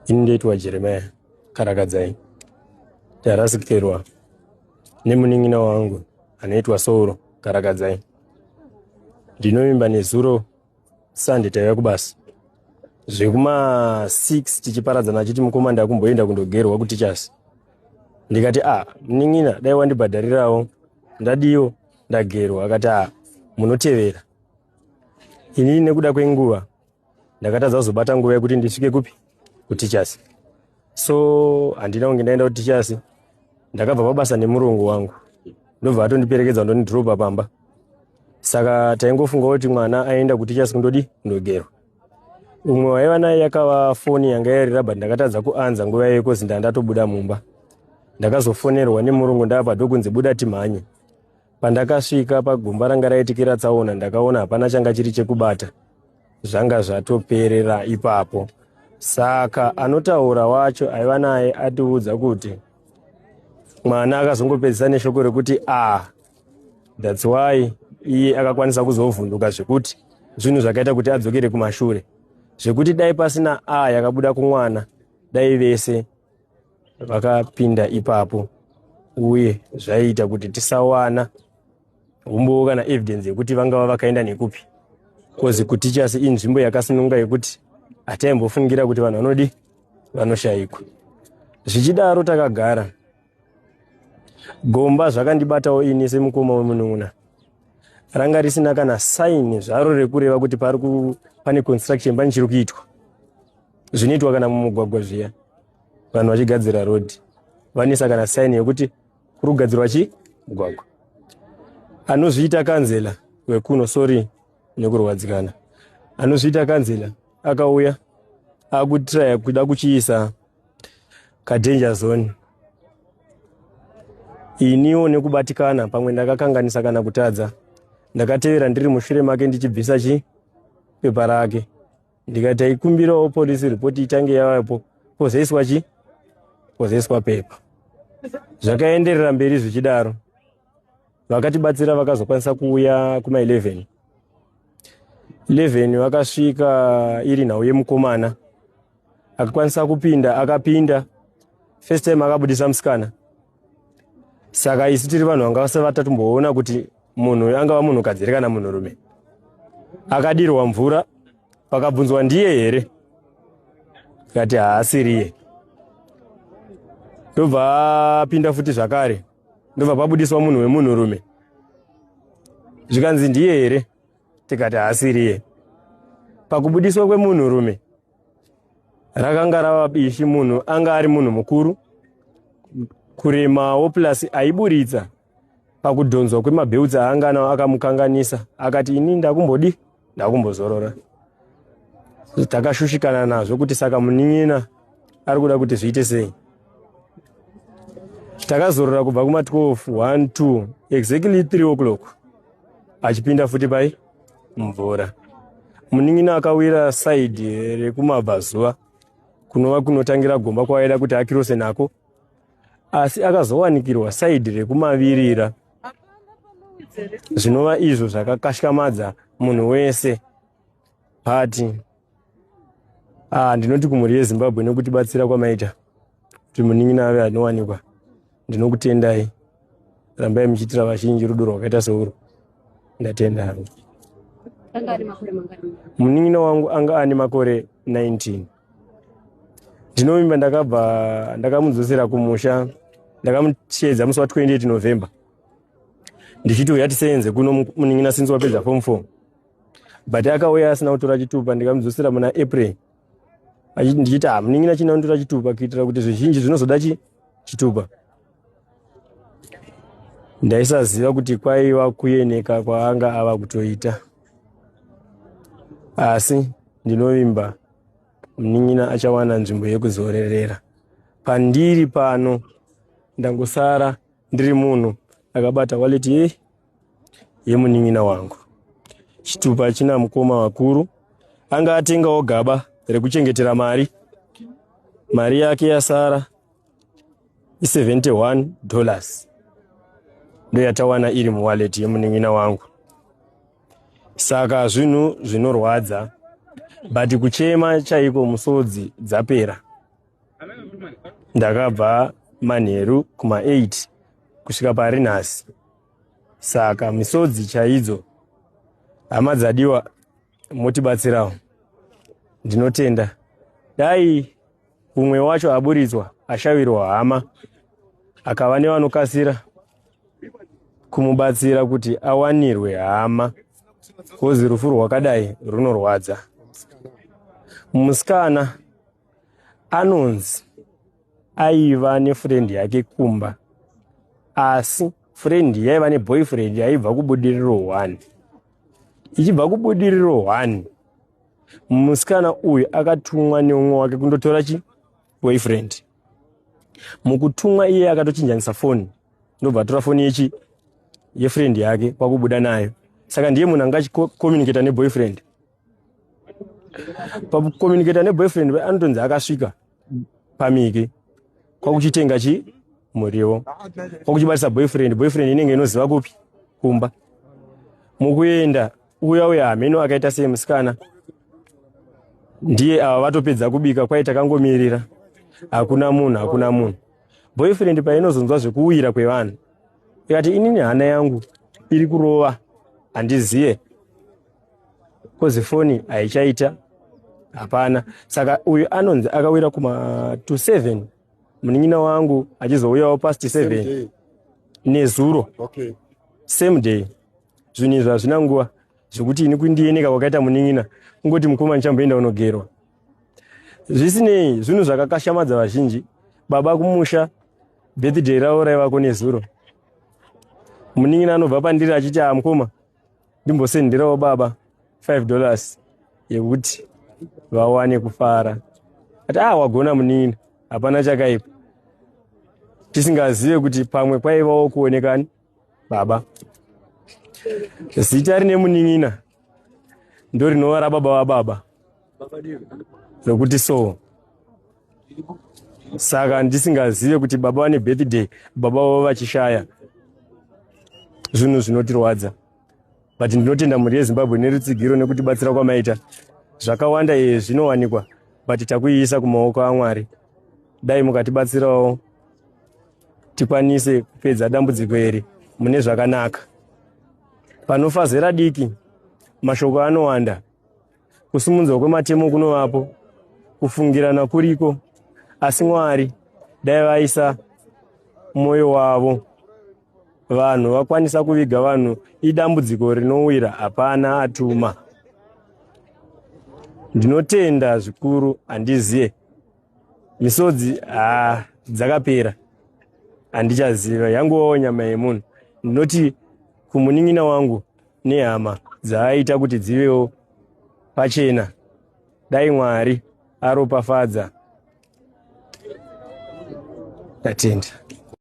Indeitwa Jeremiah Karakadzai. Tarasikerwa nemuning'ina wangu anaitwa Sauro Karakadzai. Ndinovimba nezuro Sunday taiva kubasa. Zvekuma 6 tichiparadzana achiti mukomanda akumboenda kundogerwa kutichasi. Ndikati muning'ina dai wandibhadharirawo ndadiyo ndagerwa. Akati munotevera. Ini nekuda kwenguva ndakatadza kuzobata nguva yekuti ndisvike kupi kutichasi. So handina kunge ndaenda kutichasi. Ndakabva pabasa nemurongo wangu. Ndobva atondiperekedza ndonidhiropa pamba. Saka taingofunga kuti mwana aenda kutichasi kundogerwa. Umwe waiva naye yakava foni yanga yarira but ndakatadza kuanza nguva yekozi ndatobuda mumba. Ndakazofonerwa nemurongo ndabva dokunzi buda timhanye. Pandakasvika pagomba ranga raitikira tsaona ndakaona hapana changa chiri chekubata. Zvanga zvatoperera ipapo. Saka anotaura wacho aiva naye atiudza kuti mwana akazongopedzisa neshoko rekuti that's why iye akakwanisa kuzovhunduka zvekuti zvinhu zvakaita kuti adzokere kumashure. Zvekuti dai pasina yakabuda kumwana dai vese vakapinda ipapo uye zvaiita kuti tisawana umbowo kana evidence yekuti vangava vakaenda nekupi. Kozi kutichasi inzvimbo yakasununga yekuti hataimbofungira kuti vanhu vanodi vanoshayikwa. Zvichidaro takagara. Gomba zvakandibatawo ini semukoma wemunun'una. Ranga risina kana saini zvaro rekureva kuti pane construction pane chiri kuitwa. Zvinoitwa kana mumugwagwa zviya. Vanhu vachigadzira road. Vanisa kana saini yekuti kuri kugadzirwa mugwagwa. Anozviita kanzela wekuno sorry nekurwadzikana. Anozviita kanzela akauya akutraya kuda kuchiisa danger zone. Iniwo nekubatikana pamwe ndakakanganisa kana kutadza. Ndakatevera ndiri mushure make ndichibvisa pepa rake. Ndikati ikumbirawo police report itange yavapo pozoiswa pepa. Zvakaenderera mberi zvichidaro. Vakatibatsira vakazokwanisa kuuya kuma 11 vakasvika iri nhau yemukomana. Akakwanisa kupinda akapinda. First time akabudisa musikana. Saka isi tiri vanhu vanga vasavatatumboona kuti munhu angava munhukadzi kana munhurume. Akadirwa mvura pakabvunzwa ndiye here. Akati haasiriye. Ndobva apinda futi zvakare. Ndobva pabudiswa munhu wemunhurume. Zvikanzi ndiye here. Tikati haasiriye. Pakubudiswa kwemunhurume rakanga rava bishi. Munhu anga ari munhu mukuru kuremawo plus aiburitsa pakudhonzwa kwemabheudzi aanga nawo akamukanganisa. Akati ini ndakumbozorora. Takashushikana nazvo kuti saka muning'ina ari kuda kuti zviite sei. Takazorora kubva kuma 12, 1, 2 exactly 3 o'clock achipinda futi pai mvura. Muning'ina akawira side rekumabvazuva kunova kunotangira gomba kwaida kuti akirose nako. Asi akazowanikirwa side rekumavirira. Zvinova izvo zvakakashikamadza munhu wese. Pati ndinoti kumhuri yeZimbabwe nokutibatsira kwamaita kuti muning'ina ave anowanikwa. Ndinokutendai. Rambai muchitira vazhinji rudo rwakaita seuro. Ndatenda. Muning'ina wangu anga ane makore 19. Ndinovimba ndakamudzosera kumusha. Ndakamuchedza musi wa28 November. Ndichiti uya tisenze kuno muning'ina since wapedza form 4. But akauya asina kutora chitupa ndikamudzosera muna April. Ndichiti muning'ina china kutora chitupa kuitira kuti zvizhinji zvinozoda chitupa. Ndaisaziva kuti kwaiva kuyeneka kwaanga ava kutoita. Asi ndinovimba muning'ina achawana nzvimbo yekuzorerera. Pandiri pano ndangosara ndiri munhu akabata wallet yemuning'ina wangu. Chitupa china mukoma wakuru. Anga atengawo gaba rekuchengetera mari. Mari yake yasara $71. Ndo yatawana iri muwallet yemuning'ina wangu. Saka zvinhu zvinorwadza. But kuchema chaiko musodzi dzapera. ndakabva manheru kuma8 kusvika pari nhasi. Saka misodzi chaidzo, hama dzadiwa, motibatsirawo. Ndinotenda dai umwe wacho aburitswa, ashawirwa hama, akava nevanokasira kumubatsira kuti awanirwe hama, kozi rufu rwakadai runorwadza. Musikana anonzi aiva nefrendi yake kumba, asi frendi yaiva neboyfriend yaibva kubudiriro 1. Ichibva kubudiriro 1, musikana uyu akatumwa neumwe wake kundotora boyfriend. Mukutumwa iye akatochinjanisa foni, ndobva tora foni yefriend yake kwakubuda nayo. Saka ndiye munhu angachikommunicata neboyfriend. Pakukommunicata neboyfriend anotonzi akasvika pamike kwakuchitenga muriwo, kwakuchibatisa boyfriend inenge inoziva kupi kumba. Mukuenda uya hameno akaita semusikana ndiye ava vatopedza kubika, kwai takangomirira, hakuna munhu. Boyfriend painozonzwa zvekuwira kwevanhu ikati inini hana yangu iri kurova, handiziye, kozi foni haichaita, hapana. Saka uyu anonzi akawira kuma27, munin'ina wangu achizouyawo past 7 nezuro, same day. Zvinhu izvi hazvina nguva zvekuti ini kundieneka kwakaita munin'ina kungoti mukoma nichamboenda unogerwa. Zvisinei, zvinhu zvakakashamadza vazhinji. Baba kumusha, birthday ravo raivako nezuro, munin'ina anobva pandiri achiti mukoma ndimbosenderawo baba $5 yekuti vawane kufara. Ati wagona munin'ina, hapana chakaipa, tisingazive kuti pamwe kwaivawo kuonekani baba. Zita rine munin'ina ndorinowa rababa wababa nokuti so. Saka ndisingazive kuti baba vane birthday, baba vavo vachishaya, zvinhu zvinotirwadza. But ndinotenda mhuri yeZimbabwe nerutsigiro nekutibatsira kwamaita. Zvakawanda zvinowanikwa, but takuiisa kumaoko aMwari. Dai mukatibatsirawo tikwanise kupedza dambudziko iri mune zvakanaka. Panofa zera diki, mashoko anowanda, kusimunzwa kwematemo kunovapo, kufungirana kuriko, asi Mwari dai vaisa mwoyo wavo, vanhu vakwanisa kuviga vanhu, idambudziko rinowira, hapana atuma. Ndinotenda zvikuru, handiziye, misodzi dzakapera, handichaziva, yangovawo nyama yemunhu. Ndinoti kumunin'ina wangu nehama dzaaita kuti dzivewo pachena, dai Mwari aropafadza. Tatenda.